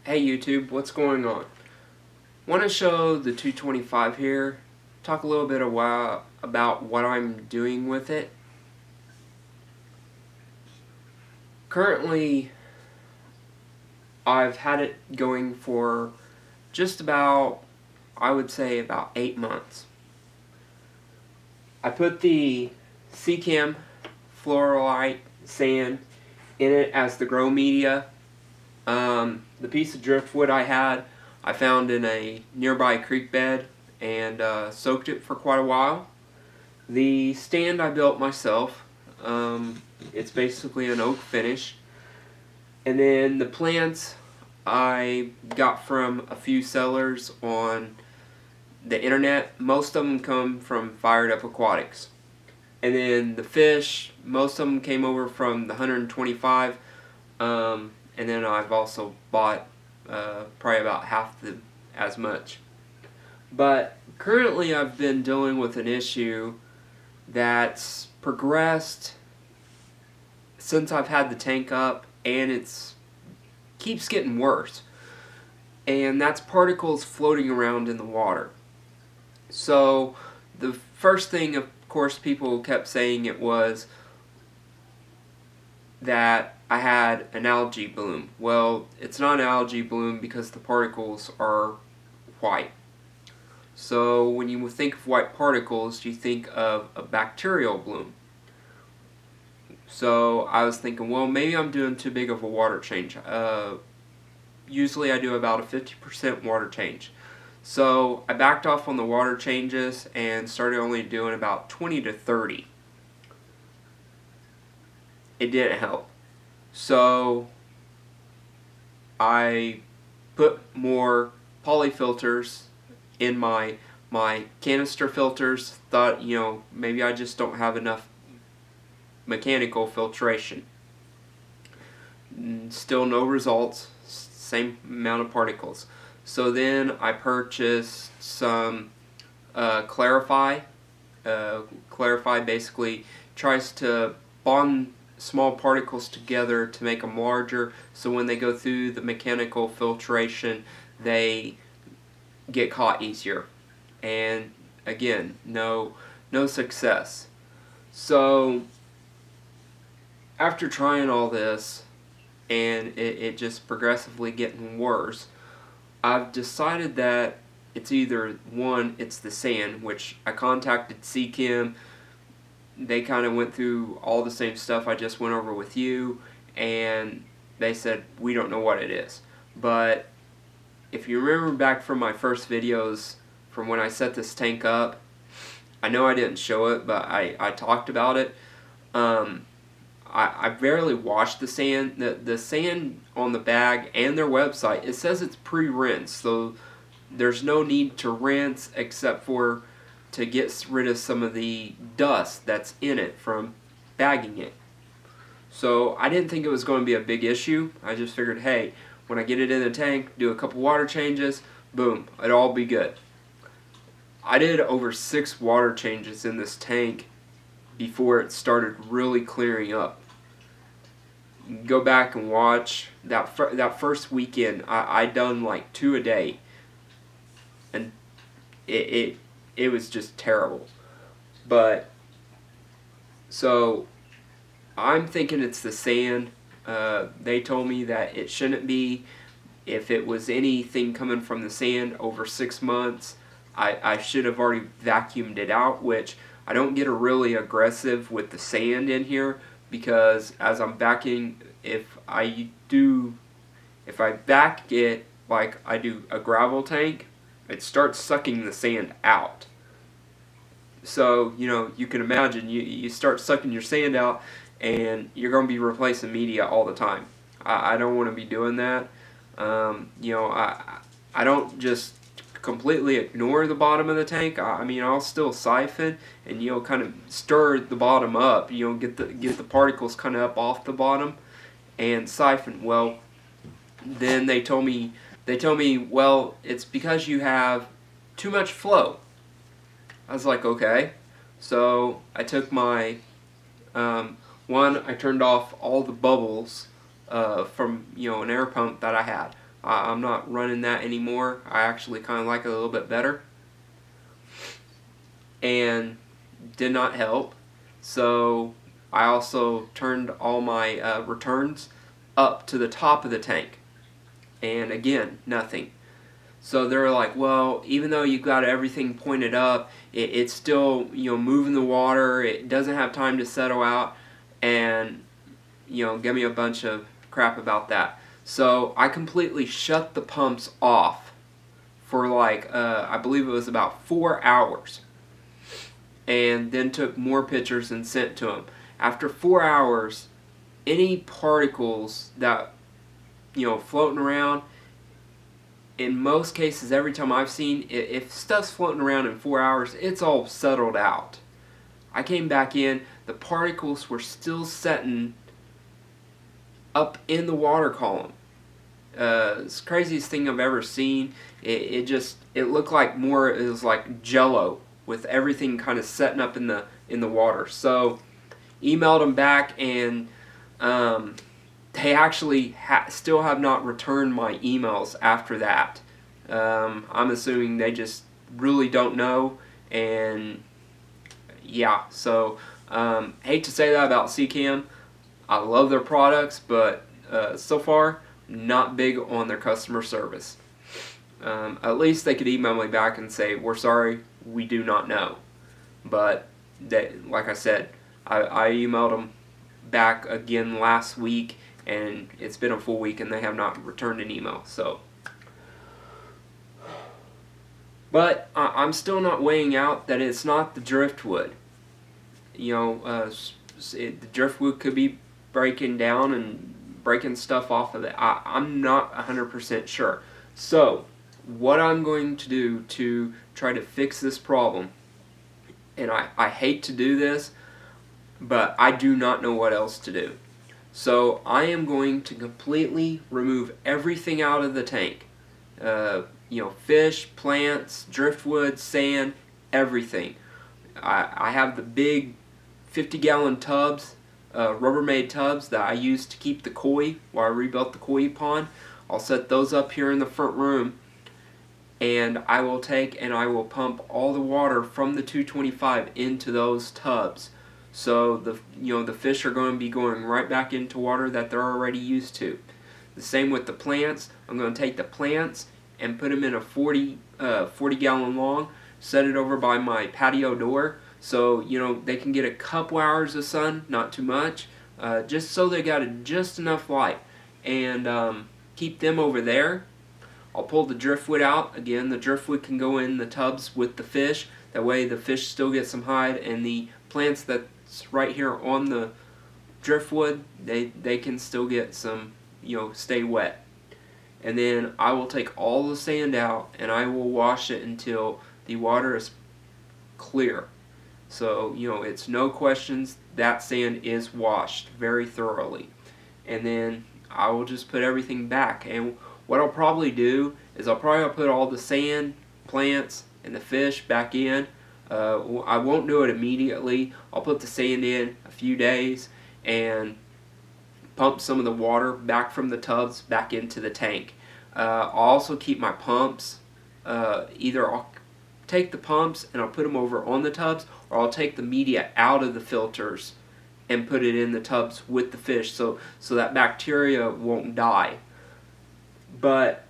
Hey YouTube, what's going on? Want to show the 225 here, talk a little bit about what I'm doing with it. Currently, I've had it going for just about, I would say about 8 months. I put the Seacam fluorite sand in it as the grow media. The piece of driftwood I had, I found in a nearby creek bed and soaked it for quite a while. The stand I built myself. It's basically an oak finish. And then the plants I got from a few sellers on the internet. Most of them come from Fired Up Aquatics. And then the fish, most of them came over from the 125. And then I've also bought probably about half as much. But currently I've been dealing with an issue that's progressed since I've had the tank up, and it keeps getting worse. And that's particles floating around in the water. So the first thing, of course, people kept saying it was that I had an algae bloom. Well, it's not an algae bloom because the particles are white. So when you think of white particles, you think of a bacterial bloom. So I was thinking, well, maybe I'm doing too big of a water change. Usually I do about a 50% water change. So I backed off on the water changes and started only doing about 20 to 30. It didn't help. So I put more polyfilters in my canister filters. Thought, maybe I just don't have enough mechanical filtration. Still no results, same amount of particles. So then I purchased some Clarify. Clarify basically tries to bond small particles together to make them larger, so when they go through the mechanical filtration they get caught easier. And again, no success. So after trying all this and it just progressively getting worse, I've decided that it's either one, it's the sand, which I contacted Seacam. They kind of went through all the same stuff I just went over with you, and they said, we don't know what it is. But if you remember back from my first videos from when I set this tank up, I know I didn't show it, but I talked about it. I barely washed the sand. The sand on the bag and their website, it says it's pre-rinse, so there's no need to rinse except for to get rid of some of the dust that's in it from bagging it. So I didn't think it was going to be a big issue. I just figured, hey, when I get it in the tank, do a couple water changes, boom, it'll all be good. I did over 6 water changes in this tank before it started really clearing up. Go back and watch that first weekend. I done like 2 a day, and it was just terrible. But so I'm thinking it's the sand. They told me that it shouldn't be. If it was anything coming from the sand over 6 months, I should have already vacuumed it out, which I don't get really aggressive with the sand in here, because as I'm backing, if I back it like I do a gravel tank, it starts sucking the sand out. So, you can imagine, you start sucking your sand out and you're going to be replacing media all the time. I don't want to be doing that. I don't just completely ignore the bottom of the tank. I'll still siphon and kind of stir the bottom up, get the particles kind of up off the bottom and siphon. Well, then they told me, well, it's because you have too much flow. I was like, okay. So I took my I turned off all the bubbles from an air pump that I had. I'm not running that anymore. I actually kind of like it a little bit better. And did not help. So I also turned all my returns up to the top of the tank. And again, nothing. So they're like, well, even though you've got everything pointed up, it's still, you know, moving the water. It doesn't have time to settle out, and, you know, give me a bunch of crap about that. So I completely shut the pumps off for like, I believe it was about 4 hours, and then took more pictures and sent to them. After 4 hours, any particles that, you know, floating around, in most cases, every time I've seen, if stuff's floating around in 4 hours, it's all settled out. I came back in, the particles were still setting up in the water column. It's the craziest thing I've ever seen. It looked like more, it was like jello with everything kind of setting up in the water. So emailed them back, and they actually still have not returned my emails after that. I'm assuming they just really don't know, and yeah, so hate to say that about CCAM. I love their products, but so far, not big on their customer service. At least they could email me back and say, we're sorry, we do not know. But they, like I said, I emailed them back again last week, and it's been a full week and they have not returned an email. So, but I'm still not weighing out that it's not the driftwood. You know, the driftwood could be breaking down and breaking stuff off of it. I'm not 100% sure. So what I'm going to do to try to fix this problem, and I hate to do this, but I do not know what else to do. So I am going to completely remove everything out of the tank. You know, fish, plants, driftwood, sand, everything. I have the big 50-gallon tubs, Rubbermaid tubs that I use to keep the koi while I rebuilt the koi pond. I'll set those up here in the front room, and I will take and I will pump all the water from the 225 into those tubs. So the fish are going to be going right back into water that they're already used to. The same with the plants. I'm going to take the plants and put them in a 40-gallon long, set it over by my patio door, so you know they can get a couple hours of sun, not too much, just so they got just enough light, and keep them over there. I'll pull the driftwood out. Again, the driftwood can go in the tubs with the fish. That way the fish still get some hide, and the plants that's right here on the driftwood, they can still get some, you know, stay wet. And then I will take all the sand out and I will wash it until the water is clear. So, you know, it's no questions, that sand is washed very thoroughly. And then I will just put everything back. And what I'll probably do is I'll probably put all the sand, plants, and the fish back in. I won't do it immediately. I'll put the sand in a few days and pump some of the water back from the tubs back into the tank. I'll also keep my pumps. Either I'll take the pumps and I'll put them over on the tubs, or I'll take the media out of the filters and put it in the tubs with the fish, so that bacteria won't die. But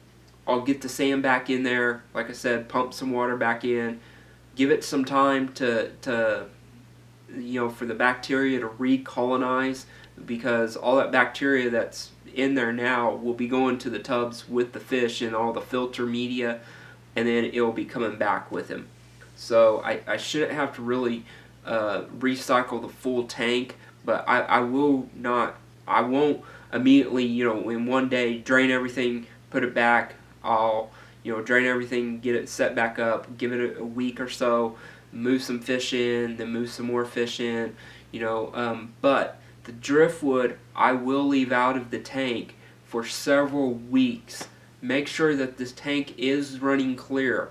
I'll get the sand back in there, like I said, pump some water back in, give it some time to you know, for the bacteria to recolonize, because all that bacteria that's in there now will be going to the tubs with the fish and all the filter media, and then it'll be coming back with him. So I shouldn't have to really recycle the full tank, but I won't immediately, you know, in one day drain everything, put it back. I'll, you know, drain everything, get it set back up, give it a week or so, move some fish in, then move some more fish in, you know, but the driftwood I will leave out of the tank for several weeks. Make sure that this tank is running clear.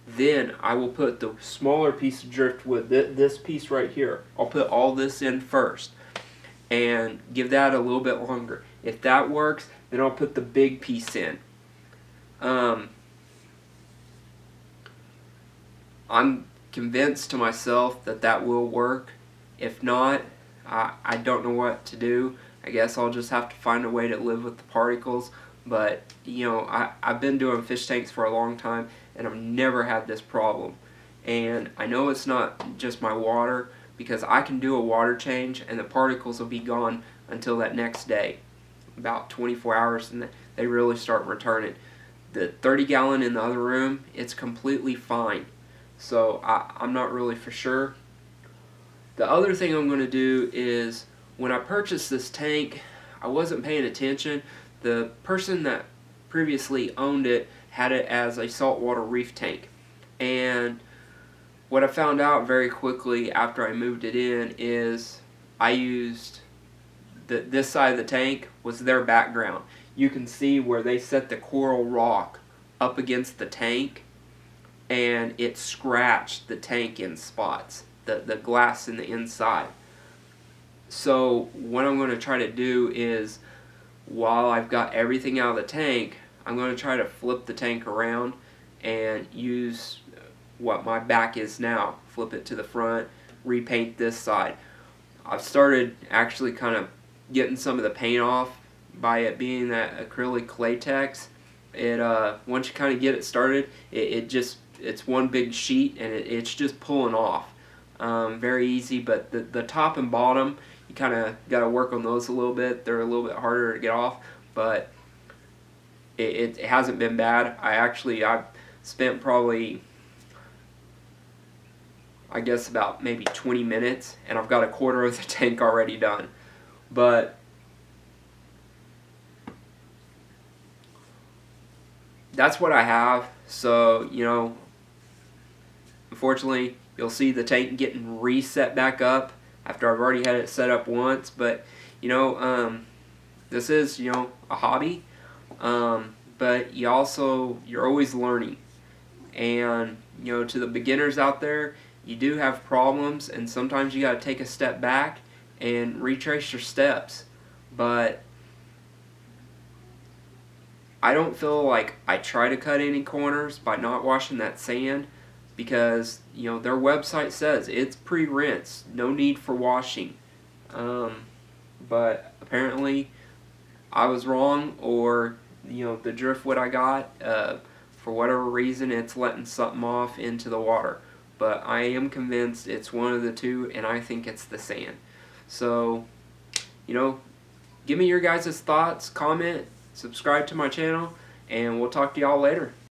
Then I will put the smaller piece of driftwood, this piece right here, I'll put all this in first and give that a little bit longer. If that works, then I'll put the big piece in. I'm convinced to myself that that will work. If not, I don't know what to do. I guess I'll just have to find a way to live with the particles. But, you know, I've been doing fish tanks for a long time, and I've never had this problem. And I know it's not just my water, because I can do a water change and the particles will be gone until that next day, about 24 hours, and they really start returning. The 30-gallon in the other room, it's completely fine. So I'm not really for sure. The other thing I'm going to do is, when I purchased this tank, I wasn't paying attention. The person that previously owned it had it as a saltwater reef tank. And what I found out very quickly after I moved it in is I used this side of the tank was their background. You can see where they set the coral rock up against the tank, and it scratched the tank in spots, the glass in the inside. So what I'm going to try to do is, while I've got everything out of the tank, I'm going to try to flip the tank around and use what my back is now. Flip it to the front, repaint this side. I've started actually kind of getting some of the paint off by it being that acrylic latex. It once you kind of get it started, it's one big sheet, and it's just pulling off. Very easy, but the top and bottom, you kind of got to work on those a little bit. They're a little bit harder to get off, but it hasn't been bad. I've spent probably, I guess, about maybe 20 minutes, and I've got a quarter of the tank already done. But that's what I have. So, you know, unfortunately, you'll see the tank getting reset back up after I've already had it set up once. But, you know, this is, you know, a hobby. But you're always learning. And, you know, to the beginners out there, you do have problems, and sometimes you got to take a step back and retrace your steps. But I don't feel like I try to cut any corners by not washing that sand, because, you know, their website says it's pre-rinse, no need for washing. But apparently I was wrong, or, you know, the driftwood I got, for whatever reason, it's letting something off into the water. But I am convinced it's one of the two, and I think it's the sand. So, you know, give me your guys' thoughts, comment, subscribe to my channel, and we'll talk to y'all later.